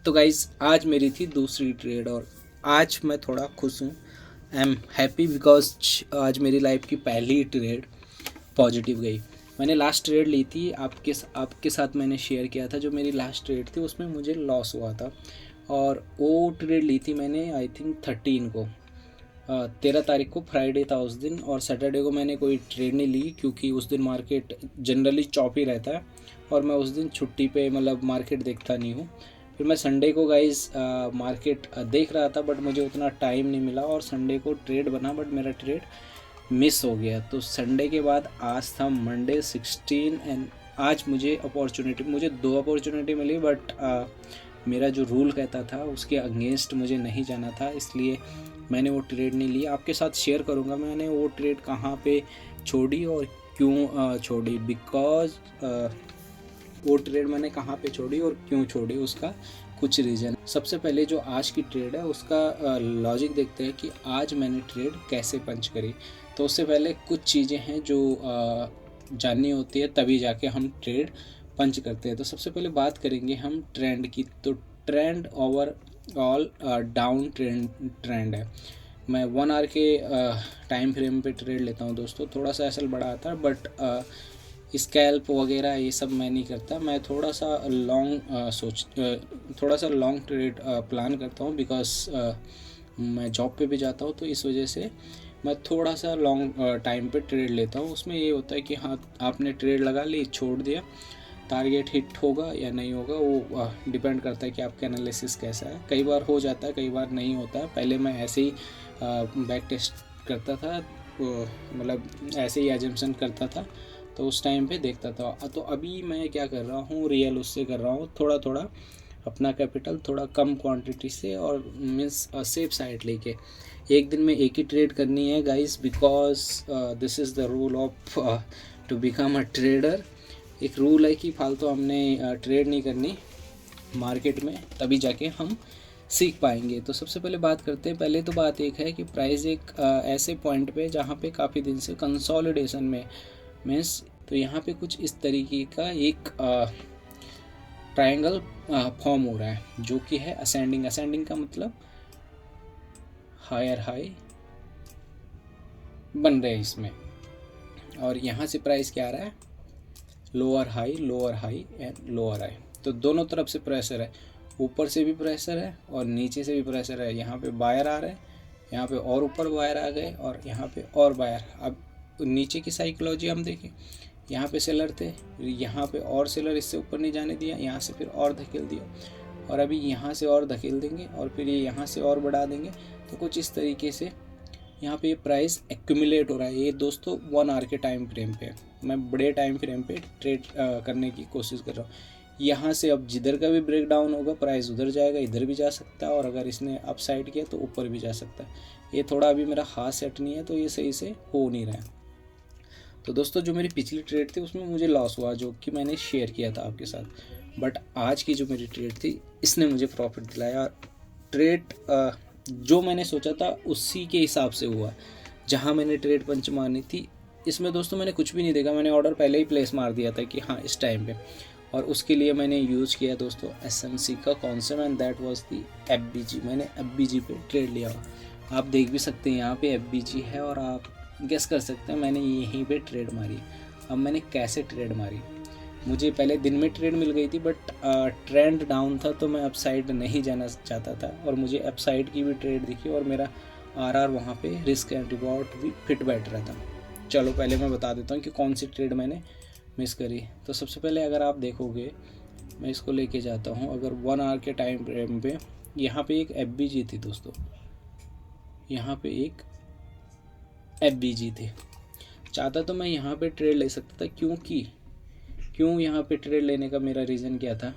तो गाइज़ आज मेरी थी दूसरी ट्रेड और आज मैं थोड़ा खुश हूँ। आई एम हैप्पी बिकॉज आज मेरी लाइफ की पहली ट्रेड पॉजिटिव गई। मैंने लास्ट ट्रेड ली थी आपके साथ मैंने शेयर किया था। जो मेरी लास्ट ट्रेड थी उसमें मुझे लॉस हुआ था और वो ट्रेड ली थी मैंने आई थिंक 13 को 13 तारीख को फ्राइडे था उस दिन। और सैटरडे को मैंने कोई ट्रेड नहीं ली क्योंकि उस दिन मार्केट जनरली चॉपी रहता है और मैं उस दिन छुट्टी पे मतलब मार्केट देखता नहीं हूँ। फिर मैं संडे को गाइस मार्केट देख रहा था बट मुझे उतना टाइम नहीं मिला और संडे को ट्रेड बना बट मेरा ट्रेड मिस हो गया। तो संडे के बाद आज था मंडे 16 एंड आज मुझे दो अपॉर्चुनिटी मिली बट मेरा जो रूल कहता था उसके अगेंस्ट मुझे नहीं जाना था, इसलिए मैंने वो ट्रेड नहीं ली। आपके साथ शेयर करूँगा मैंने वो ट्रेड कहाँ पे छोड़ी और क्यों छोड़ी, बिकॉज वो ट्रेड मैंने कहाँ पे छोड़ी और क्यों छोड़ी उसका कुछ रीज़न। सबसे पहले जो आज की ट्रेड है उसका लॉजिक देखते हैं कि आज मैंने ट्रेड कैसे पंच करी। तो उससे पहले कुछ चीज़ें हैं जो जाननी होती है तभी जाके हम ट्रेड पंच करते हैं। तो सबसे पहले बात करेंगे हम ट्रेंड की। तो ट्रेंड ओवरऑल डाउन ट्रेंड है। मैं 1 आवर के टाइम फ्रेम पे ट्रेड लेता हूँ दोस्तों। थोड़ा सा एसएल बड़ा आता है बट स्कैल्प वगैरह ये सब मैं नहीं करता। मैं थोड़ा सा लॉन्ग ट्रेड प्लान करता हूँ बिकॉज मैं जॉब पे भी जाता हूँ, तो इस वजह से मैं थोड़ा सा लॉन्ग टाइम पे ट्रेड लेता हूँ। उसमें ये होता है कि हाँ आपने ट्रेड लगा ली, छोड़ दिया, टारगेट हिट होगा या नहीं होगा वो डिपेंड करता है कि आपका एनालिसिस कैसा है। कई बार हो जाता है, कई बार नहीं होता है। पहले मैं ऐसे ही बैक टेस्ट करता था, मतलब ऐसे ही एजम्पशन करता था, तो उस टाइम पे देखता था। तो अभी मैं क्या कर रहा हूँ, रियल उससे कर रहा हूँ, थोड़ा थोड़ा अपना कैपिटल थोड़ा कम क्वांटिटी से और मीन्स सेफ साइड लेके एक दिन में एक ही ट्रेड करनी है guys, because this is the rule of to become a trader. एक रूल है कि फालतू हमने ट्रेड नहीं करनी मार्केट में, तभी जाके हम सीख पाएंगे। तो सबसे पहले बात करते हैं। पहले तो बात एक है कि प्राइस एक ऐसे पॉइंट पे जहाँ पे काफ़ी दिन से कंसोलिडेशन में मीन्स, तो यहाँ पे कुछ इस तरीके का एक ट्रायंगल फॉर्म हो रहा है जो कि है असेंडिंग का मतलब हायर हाई बन रहे हैं इसमें। और यहाँ से प्राइस क्या आ रहा है, lower high and lower high. तो दोनों तरफ से प्रेशर है, ऊपर से भी प्रेशर है और नीचे से भी प्रेशर है। यहाँ पे बायर आ रहे हैं, यहाँ पे और ऊपर बायर आ गए और यहाँ पे और बायर। अब नीचे की साइकोलॉजी हम देखें, यहाँ पे सेलर थे, यहाँ पे और सेलर इससे ऊपर नहीं जाने दिया, यहाँ से फिर और धकेल दिया और अभी यहाँ से और धकेल देंगे और फिर ये यहाँ से और बढ़ा देंगे। तो कुछ इस तरीके से यहाँ पे प्राइस एक्यूमुलेट हो रहा है। ये दोस्तों 1 आवर के टाइम फ्रेम पे, मैं बड़े टाइम फ्रेम पे ट्रेड करने की कोशिश कर रहा हूँ। यहाँ से अब जिधर का भी ब्रेक डाउन होगा प्राइस उधर जाएगा, इधर भी जा सकता है और अगर इसने अप साइड किया तो ऊपर भी जा सकता है। ये थोड़ा अभी मेरा हाथ सेट नहीं है तो ये सही से हो नहीं रहा है। तो दोस्तों जो मेरी पिछली ट्रेड थी उसमें मुझे लॉस हुआ जो कि मैंने शेयर किया था आपके साथ, बट आज की जो मेरी ट्रेड थी इसने मुझे प्रॉफिट दिलाया। ट्रेड जो मैंने सोचा था उसी के हिसाब से हुआ। जहाँ मैंने ट्रेड पंच मारनी थी इसमें दोस्तों मैंने कुछ भी नहीं देखा, मैंने ऑर्डर पहले ही प्लेस मार दिया था कि हाँ इस टाइम पे, और उसके लिए मैंने यूज़ किया दोस्तों एसएमसी का concept and that was the FBG. मैंने एफबीजी पे ट्रेड लिया। आप देख भी सकते हैं यहाँ पे एफबीजी है और आप गेस कर सकते हैं मैंने यहीं पे ट्रेड मारी। अब मैंने कैसे ट्रेड मारी, मुझे पहले दिन में ट्रेड मिल गई थी बट ट्रेंड डाउन था तो मैं अपसाइड नहीं जाना चाहता था और मुझे अपसाइड की भी ट्रेड दिखी और मेरा आरआर वहाँ पे रिस्क एंड रिवॉर्ड भी फिट बैठ रहा था। चलो पहले मैं बता देता हूँ कि कौन सी ट्रेड मैंने मिस करी। तो सबसे पहले अगर आप देखोगे मैं इसको लेके जाता हूँ, अगर 1 आवर के टाइम फ्रेम पे यहाँ पे एक एफबीजी थी दोस्तों, यहाँ पे एक एफबीजी थे। चाहता तो मैं यहाँ पे ट्रेड ले सकता था, क्यों यहाँ पे ट्रेड लेने का मेरा रीज़न क्या था,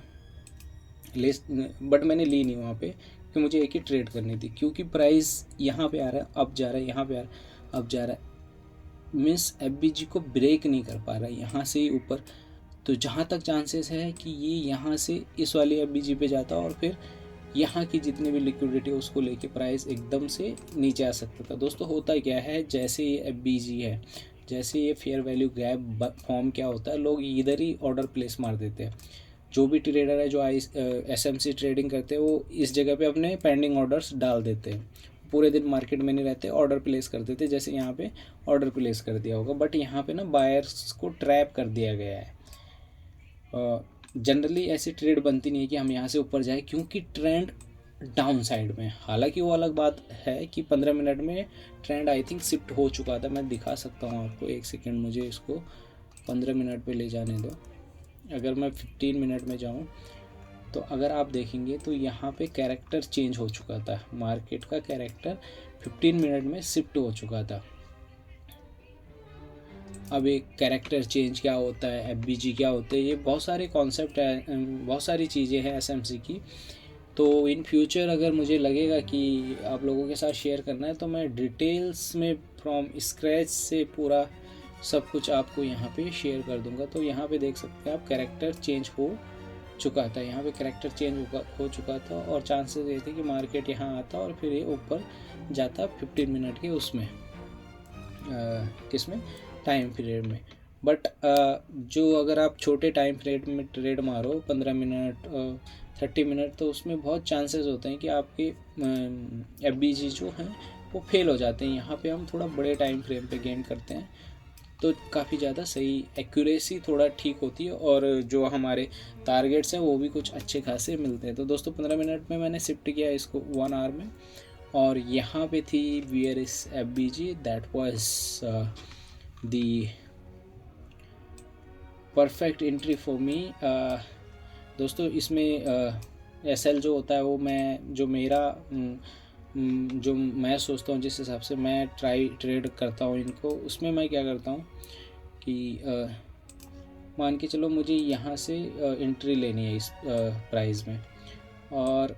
बट मैंने ली नहीं वहाँ पे कि मुझे एक ही ट्रेड करनी थी। क्योंकि प्राइस यहाँ पे आ रहा है, अब जा रहा है, यहाँ पे आ रहा है, अब जा रहा है, मीन्स एफबीजी को ब्रेक नहीं कर पा रहा है यहाँ से ऊपर। तो जहाँ तक चांसेस है कि ये यहाँ से इस वाली एफबीजी पे जाता और फिर यहाँ की जितनी भी लिक्विडिटी है उसको लेके प्राइस एकदम से नीचे आ सकता था। दोस्तों होता क्या है, जैसे ये एफबीजी है, जैसे ये फेयर वैल्यू गैप फॉर्म क्या होता है, लोग इधर ही ऑर्डर प्लेस मार देते हैं। जो भी ट्रेडर है जो SMC ट्रेडिंग करते हैं वो इस जगह पे अपने पेंडिंग ऑर्डर्स डाल देते हैं, पूरे दिन मार्केट में नहीं रहते, ऑर्डर प्लेस कर देते, जैसे यहाँ पे ऑर्डर प्लेस कर दिया होगा। बट यहाँ पे ना बायर्स को ट्रैप कर दिया गया है। जनरली ऐसी ट्रेड बनती नहीं है कि हम यहाँ से ऊपर जाए, क्योंकि ट्रेंड डाउन साइड में। हालांकि वो अलग बात है कि 15 मिनट में ट्रेंड आई थिंक शिफ्ट हो चुका था। मैं दिखा सकता हूँ आपको, एक सेकेंड, मुझे इसको 15 मिनट पे ले जाने दो। अगर मैं 15 मिनट में जाऊँ तो अगर आप देखेंगे तो यहाँ पे कैरेक्टर चेंज हो चुका था, मार्केट का कैरेक्टर 15 मिनट में शिफ्ट हो चुका था। अब एक कैरेक्टर चेंज क्या होता है, FBG क्या होते हैं, ये बहुत सारे कॉन्सेप्ट है, बहुत सारी चीज़ें हैं SMC की। तो इन फ्यूचर अगर मुझे लगेगा कि आप लोगों के साथ शेयर करना है तो मैं डिटेल्स में फ्रॉम स्क्रैच से पूरा सब कुछ आपको यहाँ पे शेयर कर दूंगा। तो यहाँ पे देख सकते हैं आप, कैरेक्टर चेंज हो चुका था, यहाँ पे कैरेक्टर चेंज हो चुका था और चांसेस ये थे कि मार्केट यहाँ आता और फिर ये ऊपर जाता 15 मिनट के उसमें किसमें, टाइम पीरियड में। बट जो अगर आप छोटे टाइम पीरियड में ट्रेड मारो 15 मिनट 30 मिनट, तो उसमें बहुत चांसेस होते हैं कि आपके FBG जो हैं वो फेल हो जाते हैं। यहाँ पे हम थोड़ा बड़े टाइम फ्रेम पे गेन करते हैं तो काफ़ी ज़्यादा सही, एक्यूरेसी थोड़ा ठीक होती है और जो हमारे टारगेट्स हैं वो भी कुछ अच्छे खासे मिलते हैं। तो दोस्तों 15 मिनट में मैंने शिफ्ट किया इसको 1 आवर में, और यहाँ पे थी where is FBG, that was the perfect entry for me. दोस्तों इसमें SL जो होता है वो जो मैं सोचता हूँ, जिस हिसाब से मैं ट्रेड करता हूँ इनको, उसमें मैं क्या करता हूँ कि मान के चलो मुझे यहाँ से एंट्री लेनी है इस प्राइस में, और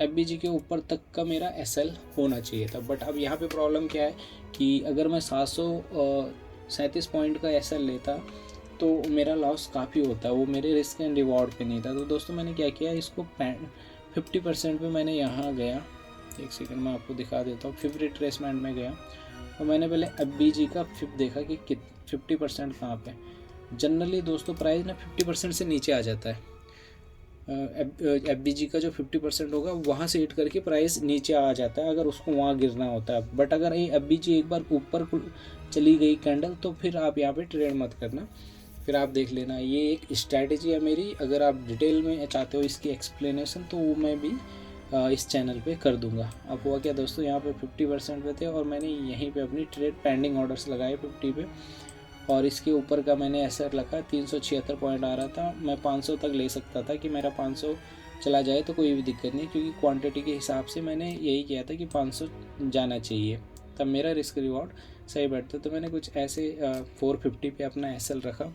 FBG के ऊपर तक का मेरा SL होना चाहिए था। बट अब यहाँ पे प्रॉब्लम क्या है कि अगर मैं 737 पॉइंट का SL लेता तो मेरा लॉस काफ़ी होता है, वो मेरे रिस्क एंड रिवॉर्ड पे नहीं था। तो दोस्तों मैंने क्या किया, इसको 50% पे मैंने यहाँ गया, एक सेकंड मैं आपको दिखा देता हूँ। 5 रिट्रेसमेंट में गया और मैंने पहले FBG का 5 देखा कि 50% कहाँ पे। जनरली दोस्तों प्राइस ना 50% से नीचे आ जाता है। FBG का जो 50% होगा वहाँ से हिट करके प्राइस नीचे आ जाता है अगर उसको वहाँ गिरना होता है। बट अगर ये FBG एक बार ऊपर चली गई कैंडल तो फिर आप यहाँ पे ट्रेड मत करना, फिर आप देख लेना। ये एक स्ट्रैटेजी है मेरी, अगर आप डिटेल में चाहते हो इसकी एक्सप्लेनेशन तो वो मैं भी इस चैनल पे कर दूंगा। अब हुआ क्या दोस्तों, यहाँ पे 50% पे थे और मैंने यहीं पे अपनी ट्रेड पेंडिंग ऑर्डर्स लगाए 50 पे, और इसके ऊपर का मैंने ऐसा रखा 376 पॉइंट आ रहा था। मैं 500 तक ले सकता था कि मेरा 500 चला जाए तो कोई भी दिक्कत नहीं, क्योंकि क्वांटिटी के हिसाब से मैंने यही किया था कि 500 जाना चाहिए, तब मेरा रिस्क रिवॉर्ड सही बैठता। तो मैंने कुछ ऐसे 450 पे अपना SL रखा।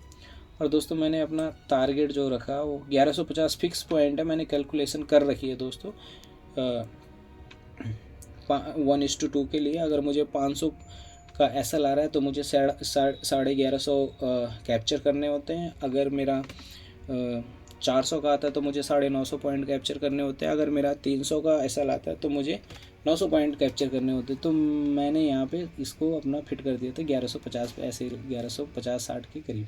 और दोस्तों मैंने अपना टारगेट जो रखा वो 1150 फिक्स पॉइंट है, मैंने कैलकुलेशन कर रखी है दोस्तों 1:2 के लिए। अगर मुझे 500 का SL आ रहा है तो मुझे 1150 कैप्चर करने होते हैं। अगर मेरा 400 का आता है तो मुझे 950 पॉइंट कैप्चर करने होते हैं। अगर मेरा 300 का SL आता है तो मुझे 900 पॉइंट कैप्चर करने होते हैं। तो मैंने यहाँ पे इसको अपना फिट कर दिया था 1150 पे, ऐसे 1150-60 के करीब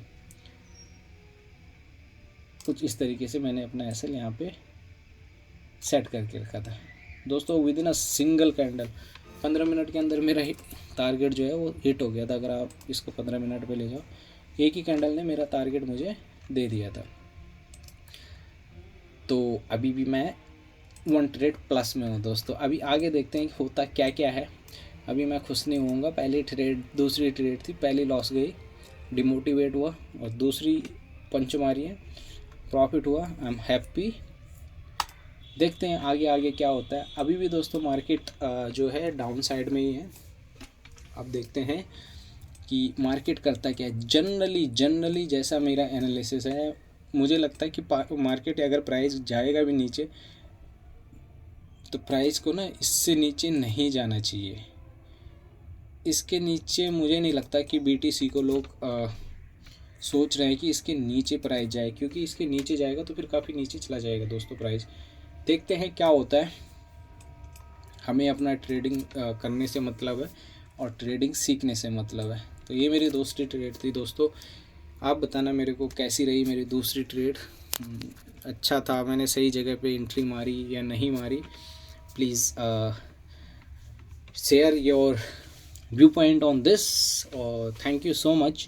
कुछ इस तरीके से मैंने अपना SL यहाँ पे सेट करके रखा था। दोस्तों with in a single candle 15 minute के अंदर मेरा टारगेट जो है वो हिट हो गया था। अगर आप इसको 15 मिनट पे ले जाओ, एक ही कैंडल ने मेरा टारगेट मुझे दे दिया था। तो अभी भी मैं 1 ट्रेड प्लस में हूँ दोस्तों। अभी आगे देखते हैं कि होता क्या क्या है। अभी मैं खुश नहीं होऊंगा। पहली ट्रेड, दूसरी ट्रेड थी, पहली लॉस गई, डिमोटिवेट हुआ, और दूसरी पंच मारी है, प्रॉफिट हुआ, आई एम हैप्पी। देखते हैं आगे आगे क्या होता है। अभी भी दोस्तों मार्केट जो है डाउन साइड में ही है। अब देखते हैं कि मार्केट करता क्या है। जनरली जैसा मेरा एनालिसिस है, मुझे लगता है कि मार्केट अगर प्राइस जाएगा भी नीचे तो प्राइस को ना इससे नीचे नहीं जाना चाहिए। इसके नीचे मुझे नहीं लगता कि BTC को लोग सोच रहे हैं कि इसके नीचे प्राइस जाए, क्योंकि इसके नीचे जाएगा तो फिर काफ़ी नीचे चला जाएगा दोस्तों प्राइस। देखते हैं क्या होता है। हमें अपना ट्रेडिंग करने से मतलब है और ट्रेडिंग सीखने से मतलब है। तो ये मेरी दूसरी ट्रेड थी दोस्तों। आप बताना मेरे को कैसी रही मेरी दूसरी ट्रेड। अच्छा था, मैंने सही जगह पे एंट्री मारी या नहीं मारी, please share your view point on this, और थैंक यू सो मच